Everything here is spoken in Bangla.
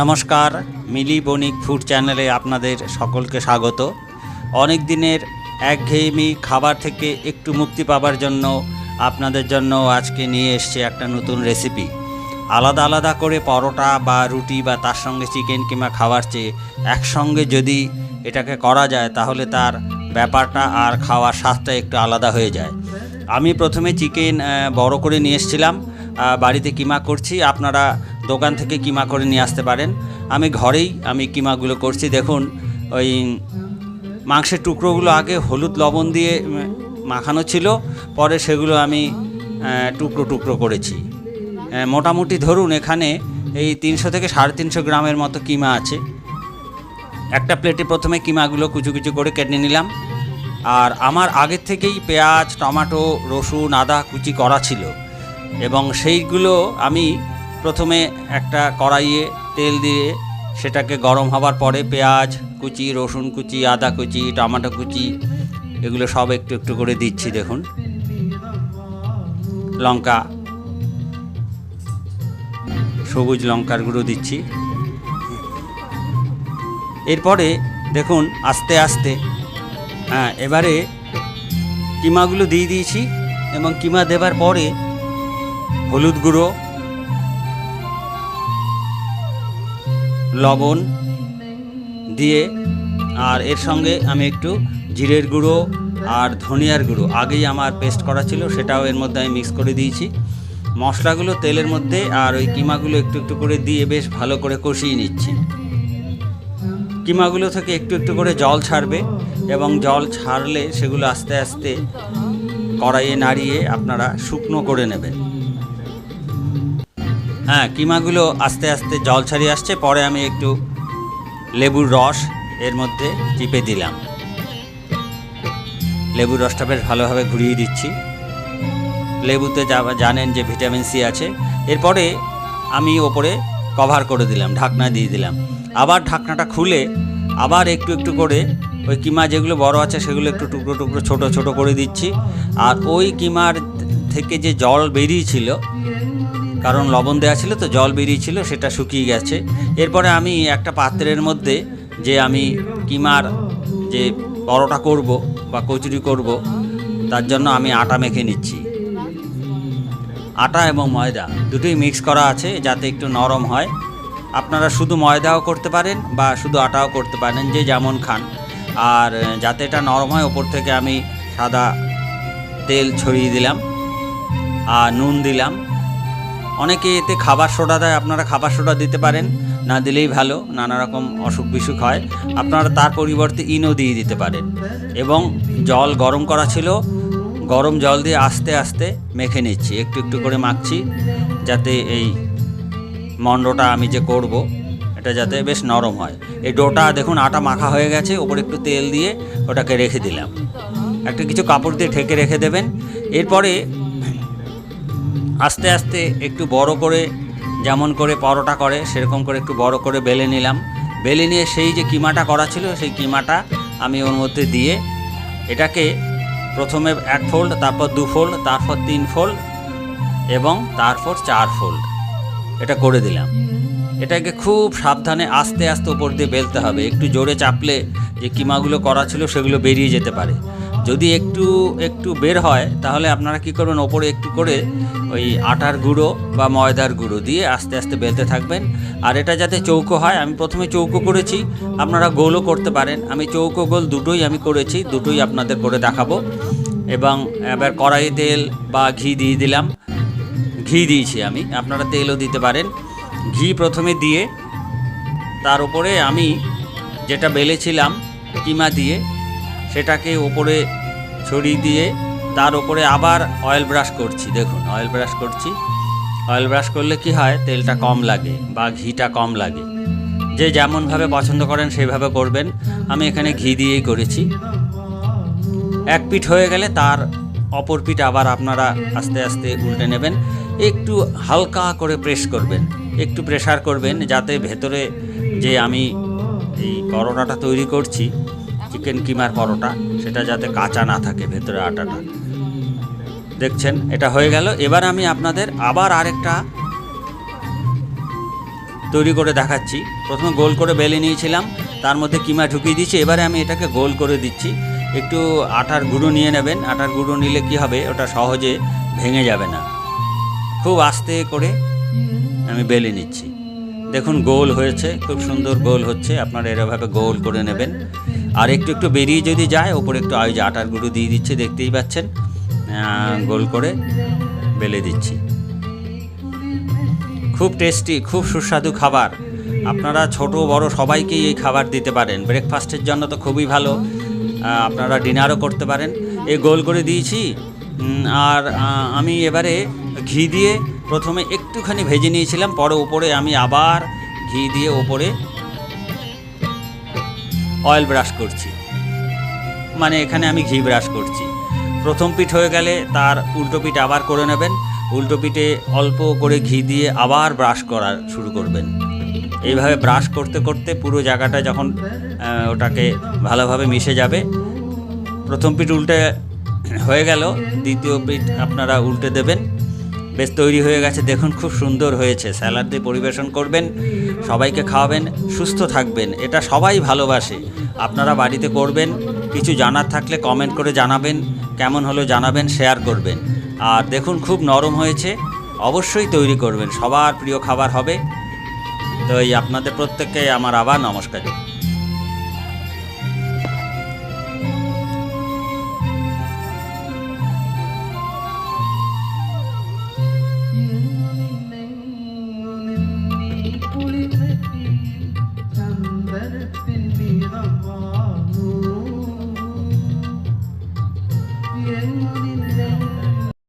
নমস্কার, মিলি বণিক ফুড চ্যানেলে আপনাদের সকলকে স্বাগত। অনেক দিনের একঘেয়েমি খাবার থেকে একটু মুক্তি পাবার জন্য আপনাদের জন্য আজকে নিয়ে এসেছি একটা নতুন রেসিপি। আলাদা আলাদা করে পরোটা বা রুটি বা তার সঙ্গে চিকেন কিংবা খাবার চেয়ে একসঙ্গে যদি এটাকে করা যায় তাহলে তার ব্যাপারটা আর খাওয়ার স্বাদটা একটু আলাদা হয়ে যায়। আমি প্রথমে চিকেন বড় করে নিয়ে এসেছিলাম, বাড়িতে কিমা করছি। আপনারা দোকান থেকে কিমা করে নিয়ে আসতে পারেন। আমি ঘরেই কিমাগুলো করছি। দেখুন, ওই মাংসের টুকরোগুলো আগে হলুদ লবণ দিয়ে মাখানো ছিল, পরে সেগুলো আমি টুকরো টুকরো করেছি। মোটামুটি ধরুন এখানে এই 300 থেকে 350 গ্রামের মতো কিমা আছে। একটা প্লেটে প্রথমে কিমাগুলো কুচু কুচু করে কেটে নিলাম। আর আমার আগের থেকেই পেঁয়াজ, টমেটো, রসুন, আদা কুচি করা ছিল এবং সেইগুলো আমি প্রথমে একটা কড়াইয়ে তেল দিয়ে সেটাকে গরম হবার পরে পেঁয়াজ কুচি, রসুন কুচি, আদা কুচি, টমেটো কুচি এগুলো সব একটু একটু করে দিচ্ছি। দেখুন, লঙ্কা, সবুজ লঙ্কার গুঁড়ো দিচ্ছি। এরপরে দেখুন আস্তে আস্তে এবারে কিমাগুলো দিয়ে দিয়েছি এবং কিমা দেবার পরে হলুদ গুঁড়ো, লবণ দিয়ে আর এর সঙ্গে আমি একটু জিরের গুঁড়ো আর ধনিয়ার গুঁড়ো আগেই আমার পেস্ট করা ছিল সেটাও এর মধ্যে আমি মিক্স করে দিয়েছি। মশলাগুলো তেলের মধ্যে আর ওই কিমাগুলো একটু একটু করে দিয়ে বেশ ভালো করে কষিয়ে নিচ্ছি। কিমাগুলো থেকে একটু একটু করে জল ছাড়বে এবং জল ছাড়লে সেগুলো আস্তে আস্তে কড়াইয়ে নাড়িয়ে আপনারা শুকনো করে নেবেন। কিমাগুলো আস্তে আস্তে জল ছাড়িয়ে আসছে, পরে আমি একটু লেবুর রস এর মধ্যে চিপে দিলাম। লেবুর রসটা বেশ ভালোভাবে ঘুরিয়ে দিচ্ছি। লেবুতে জানেন যে ভিটামিন সি আছে। এরপরে আমি ওপরে কভার করে দিলাম, ঢাকনা দিয়ে দিলাম। আবার ঢাকনাটা খুলে আবার একটু একটু করে ওই কিমা যেগুলো বড় আছে সেগুলো একটু টুকরো টুকরো ছোট ছোট করে দিচ্ছি। আর ওই কিমার থেকে যে জল বেরিয়েছিল, কারণ লবণ দেওয়া ছিল তো জল বেরিয়েছিল, সেটা শুকিয়ে গেছে। এরপরে আমি একটা পাত্রের মধ্যে যে আমি কিমার যে পরোটা করব বা কচুরি করব তার জন্য আমি আটা মেখে নিচ্ছি। আটা এবং ময়দা দুটোই মিক্স করা আছে যাতে একটু নরম হয়। আপনারা শুধু ময়দাও করতে পারেন বা শুধু আটাও করতে পারেন, যে যেমন খান। আর যাতে এটা নরম হয় ওপর থেকে আমি সাদা তেল ছড়িয়ে দিলাম আর নুন দিলাম। অনেকে এতে খাবার সোডা দেয়, আপনারা খাবার সোডা দিতে পারেন, না দিলেই ভালো, নানা রকম অসুখ বিসুখ হয়। আপনারা তার পরিবর্তে ইনো দিয়ে দিতে পারেন। এবং জল গরম করা ছিল, গরম জল দিয়ে আস্তে আস্তে মেখে নিচ্ছি, একটু একটু করে মাখছি যাতে এই মন্ডটা আমি যে করব এটা যাতে বেশ নরম হয়। এই ডোটা দেখুন আটা মাখা হয়ে গেছে, ওপরে একটু তেল দিয়ে ওটাকে রেখে দিলাম। একটা কিছু কাপড় দিয়ে ঢেকে রেখে দেবেন। এরপরে আস্তে আস্তে একটু বড় করে, যেমন করে পরোটা করে সেরকম করে একটু বড় করে বেলে নিলাম। বেলে নিয়ে সেই যে কিমাটা করা ছিল সেই কিমাটা আমি ওর মধ্যে দিয়ে এটাকে প্রথমে 1 ফোল্ড, তারপর 2 ফোল্ড, তারপর 3 ফোল্ড এবং তারপর 4 ফোল্ড এটা করে দিলাম। এটাকে খুব সাবধানে আস্তে আস্তে ওপর দিয়ে বেলতে হবে। একটু জোরে চাপলে যে কিমাগুলো করা ছিল সেগুলো বেরিয়ে যেতে পারে। যদি একটু একটু বের হয় তাহলে আপনারা কী করবেন, ওপরে একটু করে ওই আটার গুঁড়ো বা ময়দার গুঁড়ো দিয়ে আস্তে আস্তে বেলতে থাকবেন। আর এটা যাতে চৌকো হয়, আমি প্রথমে চৌকো করেছি, আপনারা গোলও করতে পারেন। আমি চৌকো গোল দুটোই আমি করেছি, দুটোই আপনাদের করে দেখাবো। এবং এবার কড়াইয়ে তেল বা ঘি দিয়ে দিলাম। ঘি দিয়েছি আমি, আপনারা তেলও দিতে পারেন। ঘি প্রথমে দিয়ে তার উপরে আমি যেটা বেলেছিলাম কিমা দিয়ে সেটাকে ওপরে ছড়িয়ে দিয়ে তার উপরে আবার অয়েল ব্রাশ করছি। দেখুন অয়েল ব্রাশ করছি। অয়েল ব্রাশ করলে কি হয়, তেলটা কম লাগে বা ঘিটা কম লাগে। যে যেমনভাবে পছন্দ করেন সেইভাবে করবেন। আমি এখানে ঘি দিয়েই করেছি। এক পিঠ হয়ে গেলে তার অপর পিঠ আবার আপনারা আস্তে আস্তে উল্টে নেবেন। একটু হালকা করে প্রেস করবেন, একটু প্রেসার করবেন যাতে ভেতরে যে আমি এই পরোটাটা তৈরি করছি, চিকেন কিমার পরোটা, সেটা যাতে কাঁচা না থাকে ভেতরে আটাটা। দেখছেন এটা হয়ে গেল। এবার আমি আপনাদের আবার আরেকটা তৈরি করে দেখাচ্ছি। প্রথমে গোল করে বেলে নিয়েছিলাম, তার মধ্যে কিমা ঢুকিয়ে দিচ্ছি। এবারে আমি এটাকে গোল করে দিচ্ছি। একটু আটার গুঁড়ো নিয়ে নেবেন, আটার গুঁড়ো নিলে কি হবে, ওটা সহজে ভেঙে যাবে না। খুব আস্তে করে আমি বেলে নিচ্ছি। দেখুন গোল হয়েছে, খুব সুন্দর গোল হচ্ছে। আপনারা এরভাবে গোল করে নেবেন। আর একটু একটু বেরিয়ে যদি যায়, ওপরে একটু ওই যে আটার গুঁড়ো দিয়ে দিচ্ছে, দেখতেই পাচ্ছেন। গোল করে বেলে দিচ্ছি। খুব টেস্টি, খুব সুস্বাদু খাবার। আপনারা ছোট বড় সবাইকেই এই খাবার দিতে পারেন। ব্রেকফাস্টের জন্য তো খুবই ভালো, আপনারা ডিনারও করতে পারেন। এই গোল করে দিয়েছি। আর আমি এবারে ঘি দিয়ে প্রথমে একটুখানি ভেজে নিয়েছিলাম, পরে ওপরে আমি আবার ঘি দিয়ে ওপরে অয়েল ব্রাশ করছি, মানে এখানে আমি ঘি ব্রাশ করছি। প্রথম পিঠ হয়ে গেলে তার উল্টো পিঠ আবার করে নেবেন। উল্টো পিঠে অল্প করে ঘি দিয়ে আবার ব্রাশ করা শুরু করবেন। এইভাবে ব্রাশ করতে করতে পুরো জায়গাটা যখন ওটাকে ভালোভাবে মিশে যাবে। প্রথম পিঠ উল্টে হয়ে গেল, দ্বিতীয় পিঠ আপনারা উল্টে দেবেন। বেশ তৈরি হয়ে গেছে, দেখুন খুব সুন্দর হয়েছে। স্যালাড দিয়ে পরিবেশন করবেন, সবাইকে খাওয়াবেন, সুস্থ থাকবেন। এটা সবাই ভালোবাসে। আপনারা বাড়িতে করবেন। কিছু জানার থাকলে কমেন্ট করে জানাবেন, কেমন হলো জানাবেন, শেয়ার করবেন। আর দেখুন খুব নরম হয়েছে, অবশ্যই তৈরি করবেন। সবার প্রিয় খাবার হবে। তো এই আপনাদের প্রত্যেককে আমার আবার নমস্কার।